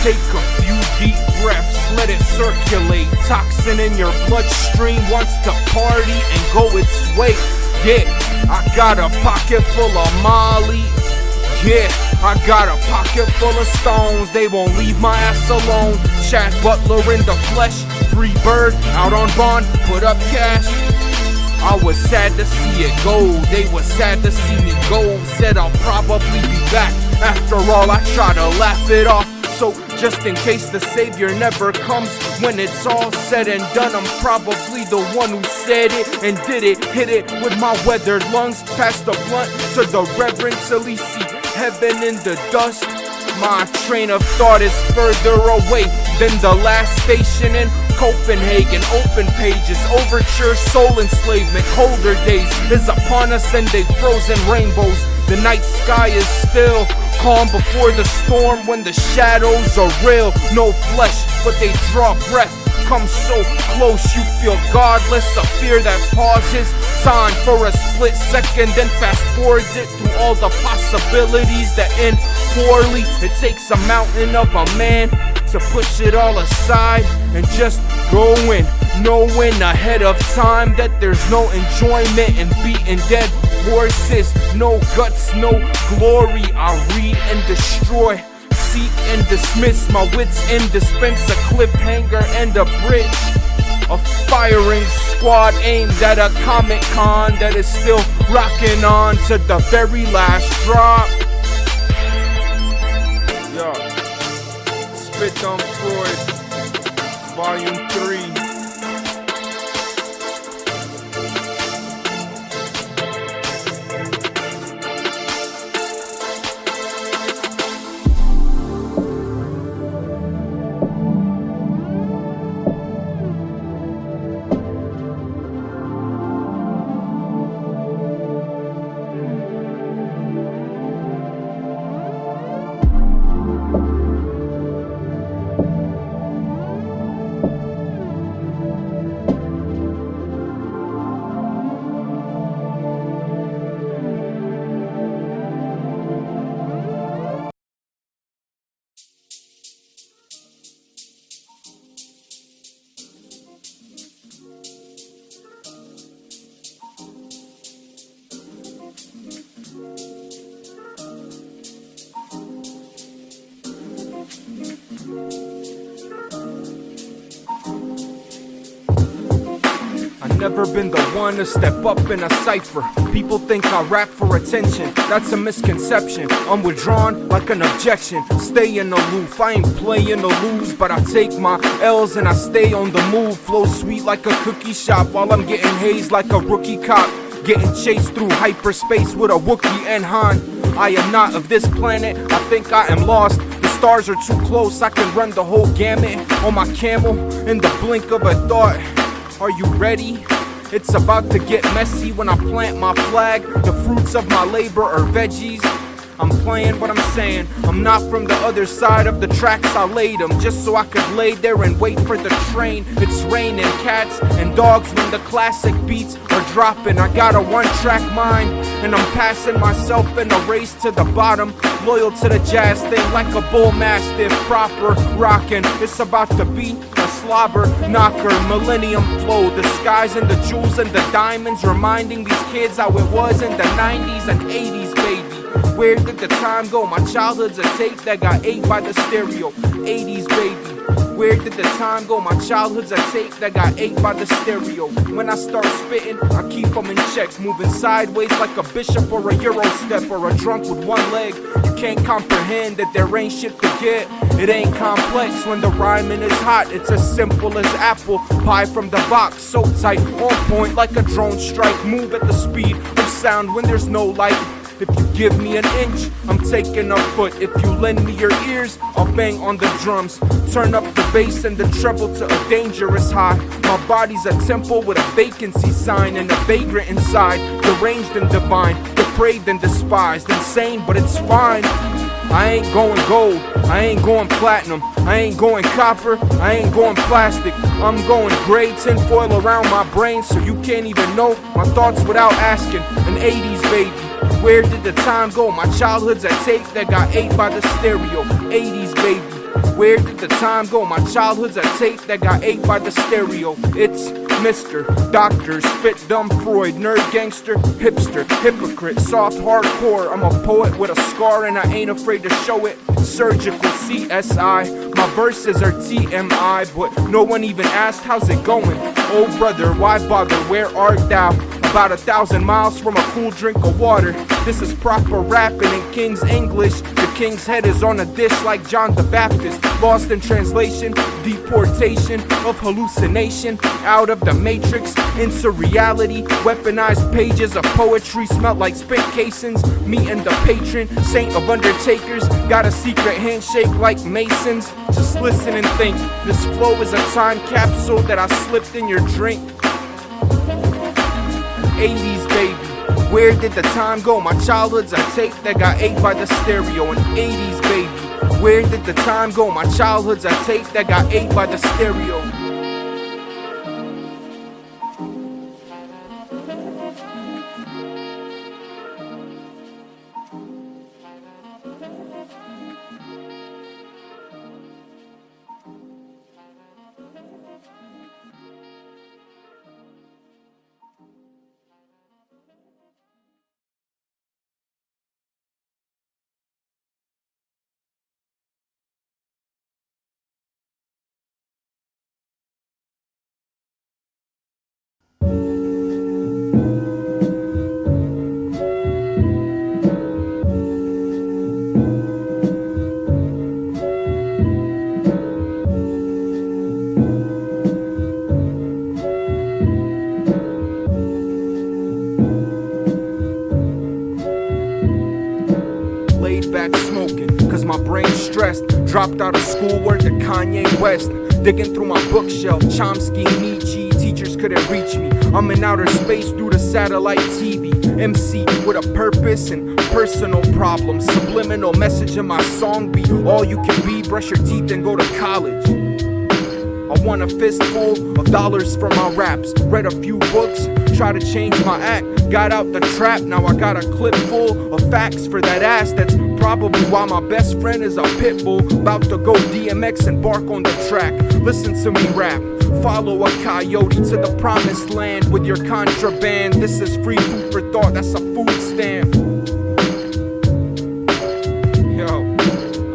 Take a few deep breaths, let it circulate. Toxin in your bloodstream wants to party and go its way. Yeah, I got a pocket full of Molly. Yeah, I got a pocket full of stones. They won't leave my ass alone. Chad Butler in the flesh, Free Bird out on bond, put up cash. I was sad to see it go, they was sad to see me go. Said I'll probably be back, after all I try to laugh it off. So just in case the savior never comes, when it's all said and done, I'm probably the one who said it and did it. Hit it with my weathered lungs, pass the blunt to the Reverend till he see heaven in the dust. My train of thought is further away than the last station in Copenhagen. Open pages, overture, soul enslavement. Colder days is upon us and they've frozen rainbows. The night sky is still calm before the storm when the shadows are real. No flesh, but they draw breath. Come so close, you feel godless. A fear that pauses time for a split second, then fast forwards it through all the possibilities that end poorly. It takes a mountain of a man to push it all aside and just go in, knowing ahead of time that there's no enjoyment in beating dead horses. No guts, no glory. I read and destroy, seek and dismiss. My wits end, dispense a cliffhanger and a bridge. A firing squad aimed at a Comic Con that is still rocking on to the very last drop. Yo, Spitdumb Freud, Volume 3. Never been the one to step up in a cipher. People think I rap for attention, that's a misconception. I'm withdrawn like an objection, stay in aloof. I ain't playing to lose, but I take my L's and I stay on the move. Flow sweet like a cookie shop while I'm getting hazed like a rookie cop. Getting chased through hyperspace with a Wookiee and Han. I am not of this planet, I think I am lost. The stars are too close, I can run the whole gamut on my camel in the blink of a thought. Are you ready? It's about to get messy when I plant my flag. The fruits of my labor are veggies. I'm playing what I'm saying. I'm not from the other side of the tracks. I laid them just so I could lay there and wait for the train. It's raining cats and dogs when the classic beats are dropping. I got a one-track mind and I'm passing myself in a race to the bottom. Loyal to the jazz thing like a bull mastiff, proper rockin'. It's about to be a slobber knocker, millennium flow. The skies and the jewels and the diamonds, reminding these kids how it was in the 90s and 80s, baby. Where did the time go? My childhood's a tape that got ate by the stereo. 80s, baby. Where did the time go? My childhood's a tape that got ate by the stereo. When I start spitting, I keep them in check. Moving sideways like a bishop or a Euro step or a drunk with one leg. You can't comprehend that there ain't shit to get. It ain't complex when the rhyming is hot. It's as simple as apple pie from the box. So tight, on point like a drone strike. Move at the speed of sound when there's no light. If you give me an inch, I'm taking a foot. If you lend me your ears, I'll bang on the drums. Turn up the bass and the treble to a dangerous high. My body's a temple with a vacancy sign and a vagrant inside. Deranged and divine, depraved and despised. Insane, but it's fine. I ain't going gold, I ain't going platinum, I ain't going copper, I ain't going plastic. I'm going gray tinfoil around my brain so you can't even know my thoughts without asking. An 80s baby. Where did the time go? My childhood's a tape that got ate by the stereo. 80s baby. Where did the time go? My childhood's a tape that got ate by the stereo. It's Mr. Dr. Spitdumb Freud, nerd, gangster, hipster, hypocrite, soft, hardcore. I'm a poet with a scar and I ain't afraid to show it. Surgical CSI, my verses are TMI, but no one even asked how's it going. Oh brother, why bother? Where art thou? About 1,000 miles from a cool drink of water. This is proper rapping in King's English. The king's head is on a dish like John the Baptist. Lost in translation, deportation of hallucination. Out of the matrix, into reality. Weaponized pages of poetry smell like spit casings. Me and the patron, saint of undertakers. Got a secret handshake like Masons. Just listen and think. This flow is a time capsule that I slipped in your drink. 80s baby, where did the time go? My childhood's a tape that got ate by the stereo. And 80s baby, where did the time go? My childhood's a tape that got ate by the stereo. Laid back smoking, cause my brain's stressed. Dropped out of school, word to Kanye West. Digging through my bookshelf, Chomsky, Nietzsche. Teachers couldn't reach me. I'm in outer space due to satellite TV. MC with a purpose and personal problems. Subliminal message in my song be all you can be. Brush your teeth and go to college. I want a fistful of dollars for my raps. Read a few books, try to change my act. Got out the trap, now I got a clip full of facts for that ass. That's probably why my best friend is a pit bull. About to go DMX and bark on the track. Listen to me rap. Follow a coyote to the promised land with your contraband. This is free food for thought, that's a food stamp.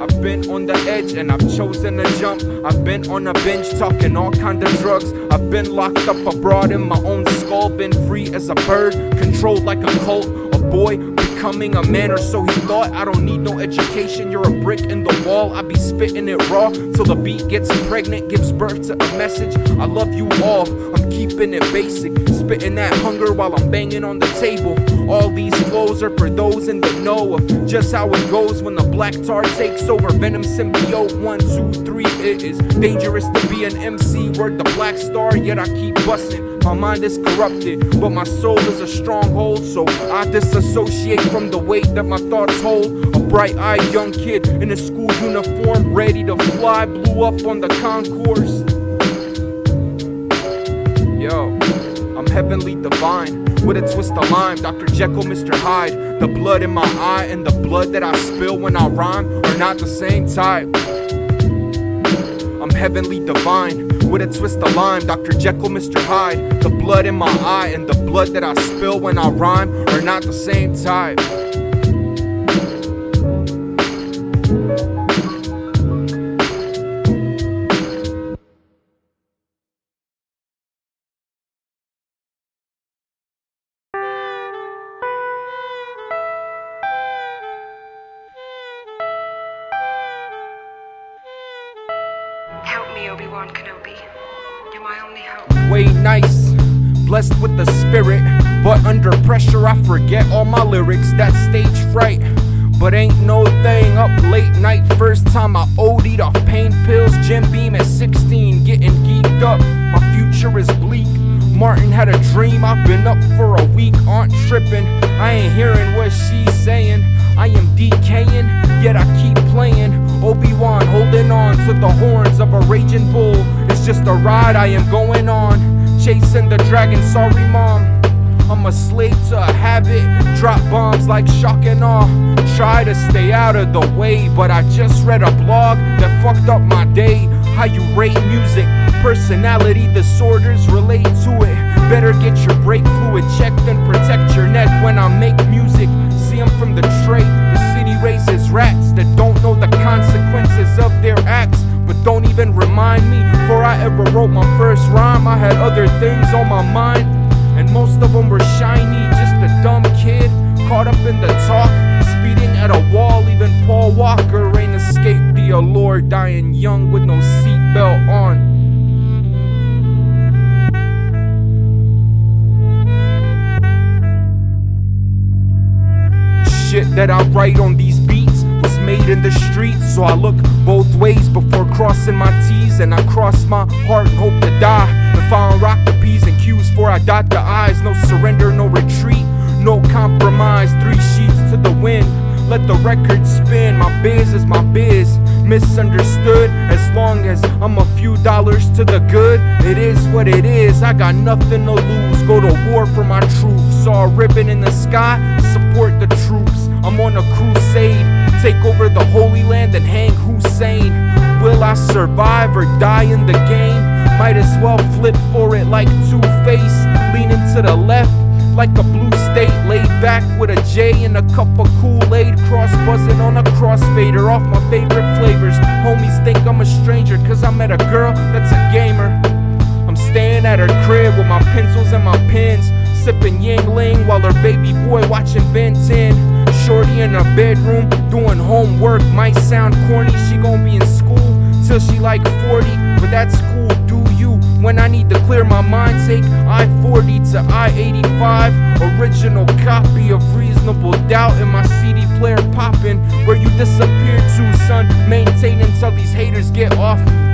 I've been on the edge and I've chosen to jump. I've been on a binge talking all kind of drugs. I've been locked up abroad in my own skull. Been free as a bird, controlled like a cult. A boy becoming a man, or so he thought. I don't need no education, you're a brick in the wall. I be spitting it raw till the beat gets pregnant, gives birth to a message. I love you all, I'm keeping it basic. Spitting that hunger while I'm banging on the table. All these flows are for those in the know of just how it goes when the black tar takes over. Venom symbiote, 1, 2, 3. It is dangerous to be an MC. Word the black star, yet I keep busting. My mind is corrupted, but my soul is a stronghold. So I disassociate from the weight that my thoughts hold. A bright-eyed young kid in a school uniform, ready to fly, blew up on the concourse. Yo, I'm heavenly divine with a twist of lime. Dr. Jekyll, Mr. Hyde. The blood in my eye and the blood that I spill when I rhyme are not the same type. I'm heavenly divine with a twist of lime. Dr. Jekyll, Mr. Hyde. The blood in my eye and the blood that I spill when I rhyme are not the same type. Help me, Obi-Wan Kenobi. You're my only hope. Way nice, blessed with the spirit, but under pressure I forget all my lyrics. That stage fright, but ain't no thing. Up late night, first time I OD'd off pain pills. Jim Beam at 16, getting geeked up. My future is bleak. Martin had a dream, I've been up for a week. Aunt tripping, I ain't hearing what she's saying. I am decaying, yet I keep playing. Obi-Wan holding on to the horns of a raging bull. It's just a ride I am going on, chasing the dragon, sorry mom. I'm a slave to a habit, drop bombs like shock and awe. Try to stay out of the way, but I just read a blog that fucked fucked up my day. How you rate music? Personality disorders relate to it. Better get your brake fluid checked and protect your neck when I make music. See, I'm from the tray. The city raises rats that don't know the consequences of their acts, but don't even remind me. Before I ever wrote my first rhyme, I had other things on my mind, and most of them were shiny. Just a dumb kid caught up in the talk, speeding at a wall. Even Paul Walker ain't escaped the allure, dying young with no seatbelt on. Shit that I write on these beats was made in the streets, so I look both ways before crossing my T's, and I cross my heart and hope to die. If I don't rock the P's and Q's before I dot the I's, no surrender, no retreat, no compromise. 3 sheets to the wind, let the record spin. My biz is my biz, misunderstood. As long as I'm a few dollars to the good, it is what it is. I got nothing to lose, go to war for my truth. Saw a ribbon in the sky, support the troops. I'm on a crusade, take over the Holy Land and hang Hussein. Will I survive or die in the game? Might as well flip for it like Two-Face, leaning to the left like a blue state, laid back with a J and a cup of Kool-Aid, cross buzzing on a crossfader off my favorite flavors. Homies think I'm a stranger cause I met a girl that's a gamer. I'm staying at her crib with my pencils and my pens, sipping Yingling while her baby boy watching Ben 10. Shorty in her bedroom doing homework. Might sound corny, she gon' be in school till she like 40, but that's cool. Do you? When I need to clear my mind, take I-40 to I-85. Original copy of Reasonable Doubt in my CD player popping. Where you disappear to, son? Maintain until these haters get off me.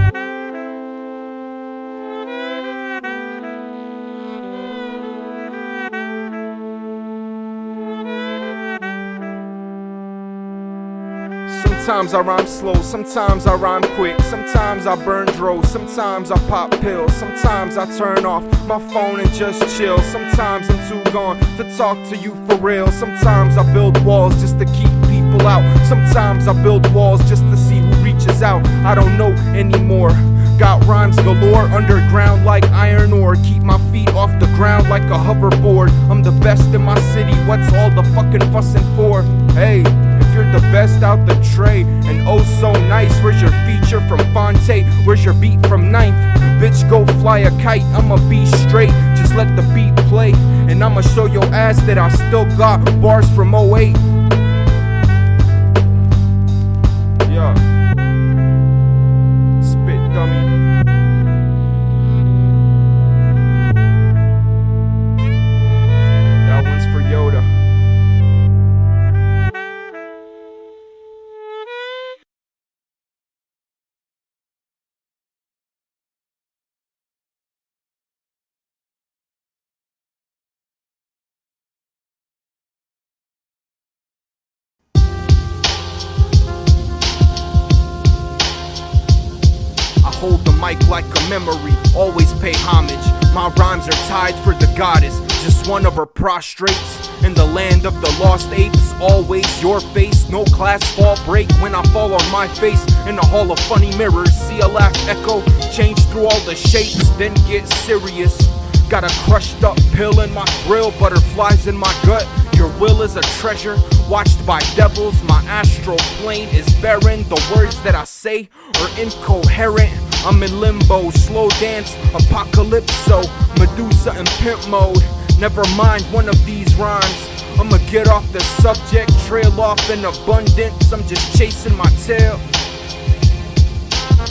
Sometimes I rhyme slow, sometimes I rhyme quick, sometimes I burn dro, sometimes I pop pills, sometimes I turn off my phone and just chill, sometimes I'm too gone to talk to you for real, sometimes I build walls just to keep people out, sometimes I build walls just to see who reaches out. I don't know anymore. Got rhymes galore, underground like iron ore. Keep my feet off the ground like a hoverboard. I'm the best in my city, what's all the fucking fussing for? Hey, if you're the best out the tray, and oh so nice, where's your feature from Fonte? Where's your beat from Ninth? Bitch, go fly a kite, I'ma be straight, just let the beat play, and I'ma show your ass that I still got bars from 08. Yeah. That one's for Yoda. Hold the mic like a memory, always pay homage. My rhymes are tied for the goddess, just one of her prostrates. In the land of the lost apes, always your face. No class fall break when I fall on my face. In the hall of funny mirrors, see a laugh echo, change through all the shapes, then get serious. Got a crushed up pill in my grill, butterflies in my gut. Your will is a treasure, watched by devils. My astral plane is barren. The words that I say are incoherent. I'm in limbo, slow dance, apocalypso, Medusa in pimp mode. Never mind one of these rhymes, I'ma get off the subject, trail off in abundance. I'm just chasing my tail.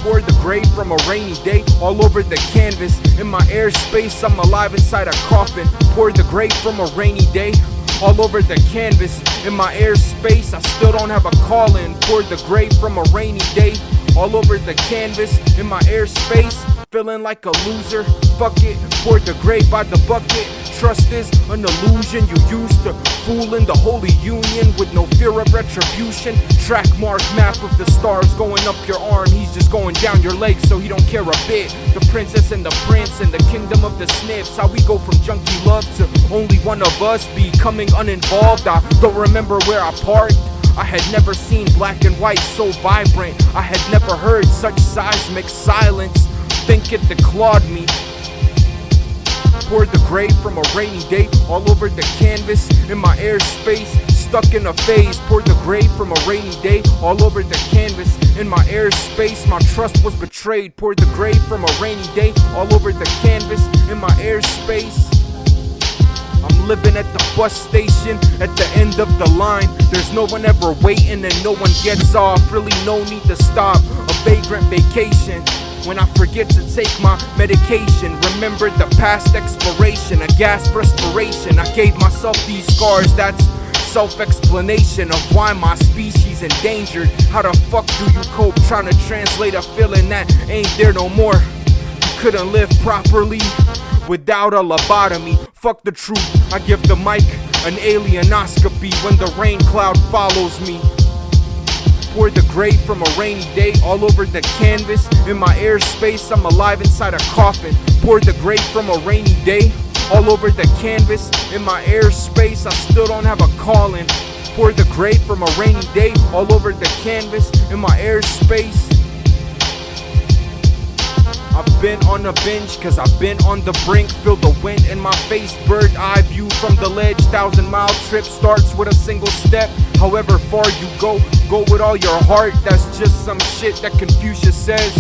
Pour the grave from a rainy day all over the canvas. In my airspace, I'm alive inside a coffin. Pour the grave from a rainy day all over the canvas. In my airspace, I still don't have a call-in. Pour the grave from a rainy day all over the canvas. In my airspace, feeling like a loser. Fuck it, pour the grave by the bucket. Trust is an illusion you use to fool in the holy union with no fear of retribution. Track mark map of the stars going up your arm. He's just going down your leg so he don't care a bit. The princess and the prince and the kingdom of the sniffs. How we go from junkie love to only one of us becoming uninvolved. I don't remember where I parked. I had never seen black and white so vibrant. I had never heard such seismic silence. Think it declawed me. Poured the gray from a rainy day all over the canvas in my airspace. Stuck in a phase. Poured the gray from a rainy day all over the canvas in my airspace. My trust was betrayed. Poured the gray from a rainy day all over the canvas in my airspace. I'm living at the bus station at the end of the line. There's no one ever waiting and no one gets off. Really no need to stop. A vagrant vacation. When I forget to take my medication, remember the past expiration, a gasp respiration. I gave myself these scars, that's self-explanation of why my species endangered. How the fuck do you cope trying to translate a feeling that ain't there no more? You couldn't live properly without a lobotomy. Fuck the truth, I give the mic an alienoscopy when the rain cloud follows me. Pour the gray from a rainy day all over the canvas in my airspace. I'm alive inside a coffin. Pour the gray from a rainy day all over the canvas in my airspace. I still don't have a calling. Pour the gray from a rainy day all over the canvas in my airspace. I've been on a binge cause I've been on the brink. Feel the wind in my face, bird eye view from the ledge. 1,000-mile trip starts with a single step. However far you go with all your heart. That's just some shit that Confucius says.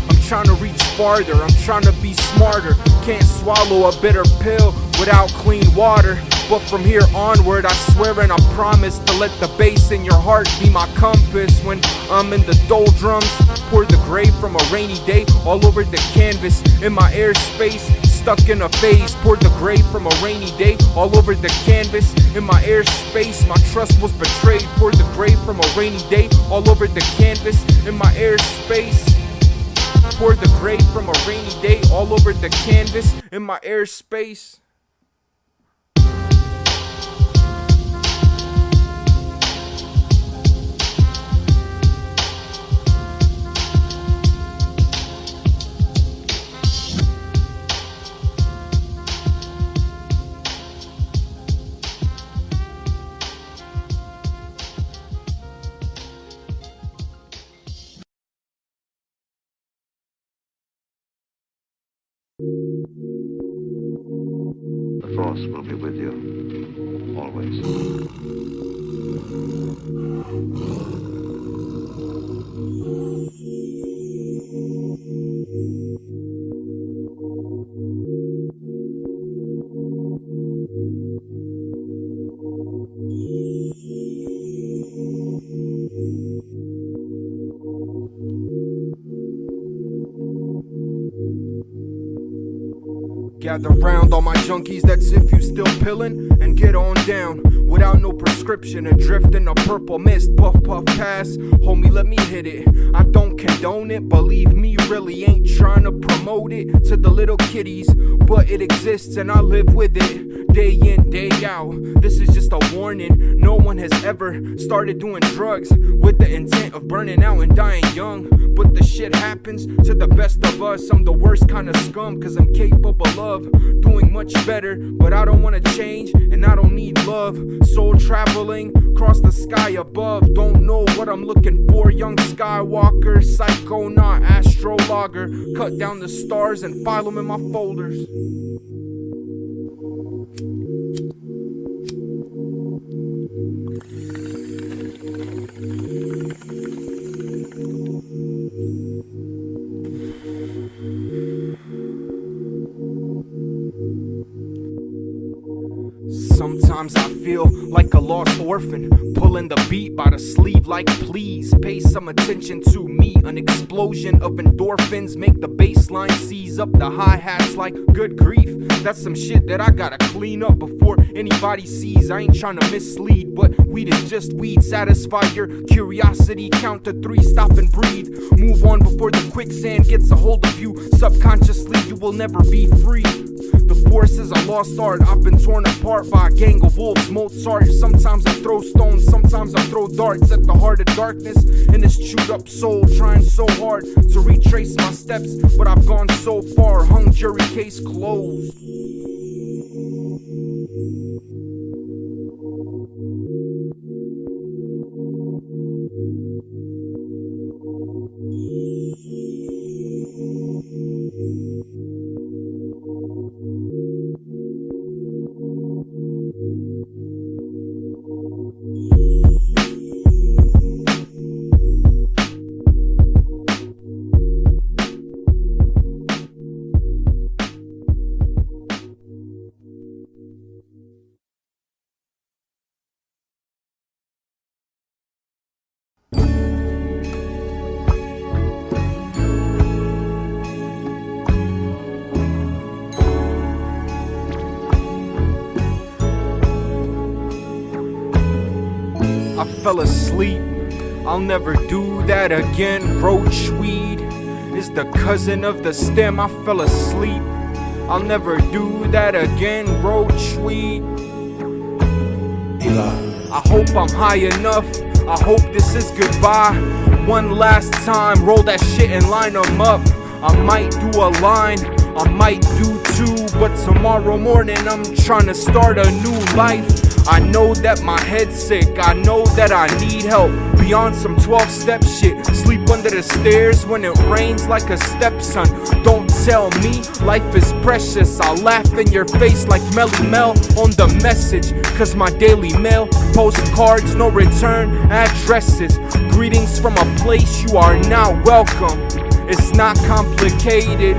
I'm trying to reach farther, I'm trying to be smarter. Can't swallow a bitter pill without clean water. But from here onward, I swear and I promise to let the bass in your heart be my compass. When I'm in the doldrums, pour the gray from a rainy day all over the canvas in my airspace. Stuck in a phase, poured the gray from a rainy day all over the canvas in my airspace. My trust was betrayed. Poured the gray from a rainy day all over the canvas in my airspace. Poured the gray from a rainy day all over the canvas in my airspace. The Force will be with you, always. Gather round all my junkies, that's if you still pillin', and get on down. Without no prescription, adrift in a purple mist. Puff puff pass, homie let me hit it. I don't condone it, believe me, really ain't trying to promote it to the little kiddies. But it exists and I live with it, day in, day out. This is just a warning, no one has ever started doing drugs with the intent of burning out and dying young. But the shit happens to the best of us. I'm the worst kind of scum cause I'm capable of doing much better. But I don't wanna change and I don't need love. Soul traveling across the sky above. Don't know what I'm looking for. Young Skywalker, psychonaut, astrologer. Cut down the stars and file them in my folders. Sometimes I feel like a lost orphan, pulling the beat by the sleeve like please pay some attention to me. An explosion of endorphins make the bass line seize up the hi-hats like good grief. That's some shit that I gotta clean up before anybody sees. I ain't trying to mislead, but weed is just weed. Satisfy your curiosity, count to 3, stop and breathe. Move on before the quicksand gets a hold of you. Subconsciously you will never be free. The force is a lost art. I've been torn apart by a gang of wolves. Mozart. Sometimes I throw stones, sometimes I throw darts at the heart of darkness in this chewed up soul. Trying so hard to retrace my steps, but I've gone so far. Hung jury case closed. fell asleep. I'll never do that again. Roach weed is the cousin of the stem. I fell asleep. I'll never do that again. Roach weed. E.L.I. I hope I'm high enough. I hope this is goodbye. One last time, roll that shit and line them up. I might do a line, I might do two, but tomorrow morning I'm trying to start a new life. I know that my head's sick, I know that I need help. Beyond some 12-step shit, sleep under the stairs when it rains like a stepson. Don't tell me life is precious, I'll laugh in your face like Melly Mel on the message. Cause my daily mail, postcards, no return addresses. Greetings from a place you are not welcome. It's not complicated.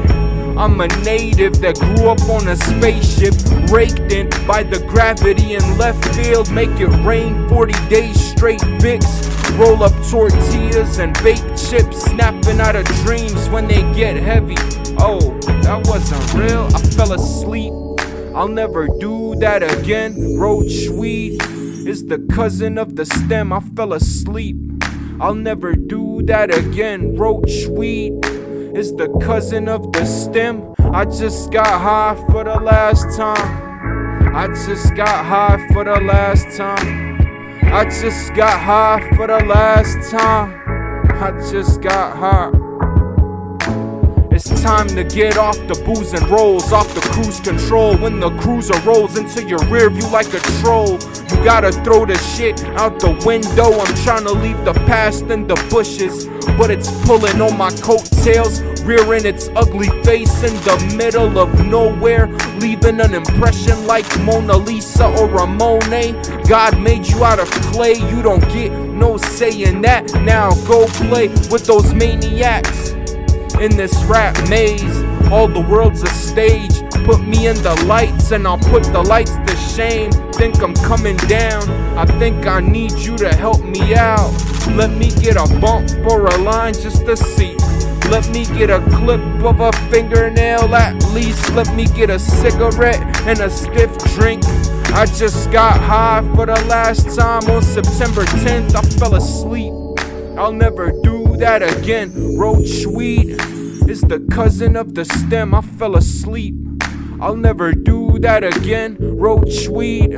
I'm a native that grew up on a spaceship, raked in by the gravity in left field. Make it rain 40 days straight, Vicks. Roll up tortillas and baked chips, snapping out of dreams when they get heavy. Oh, that wasn't real, I fell asleep. I'll never do that again. Roach weed is the cousin of the stem. I fell asleep. I'll never do that again. Roach weed is the cousin of the stem. I just got high for the last time. I just got high for the last time. I just got high for the last time. I just got high. It's time to get off the booze and rolls, off the cruise control. When the cruiser rolls into your rear view like a troll, you gotta throw the shit out the window. I'm trying to leave the past in the bushes, but it's pulling on my coattails, rearing its ugly face in the middle of nowhere, leaving an impression like Mona Lisa or a Monet. God made you out of clay, you don't get no say in that. Now go play with those maniacs in this rap maze. All the world's a stage. Put me in the lights and I'll put the lights to shame. Think I'm coming down, I think I need you to help me out. Let me get a bump or a line just to see. Let me get a clip of a fingernail at least. Let me get a cigarette and a stiff drink. I just got high for the last time on September 10th. I fell asleep. I'll never do that again. Roach weed is the cousin of the stem. I fell asleep. I'll never do that again. Roach weed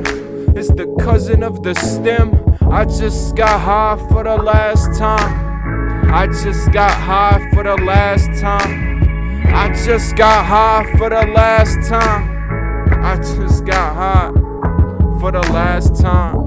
is the cousin of the stem. I just got high for the last time. I just got high for the last time. I just got high for the last time. I just got high for the last time.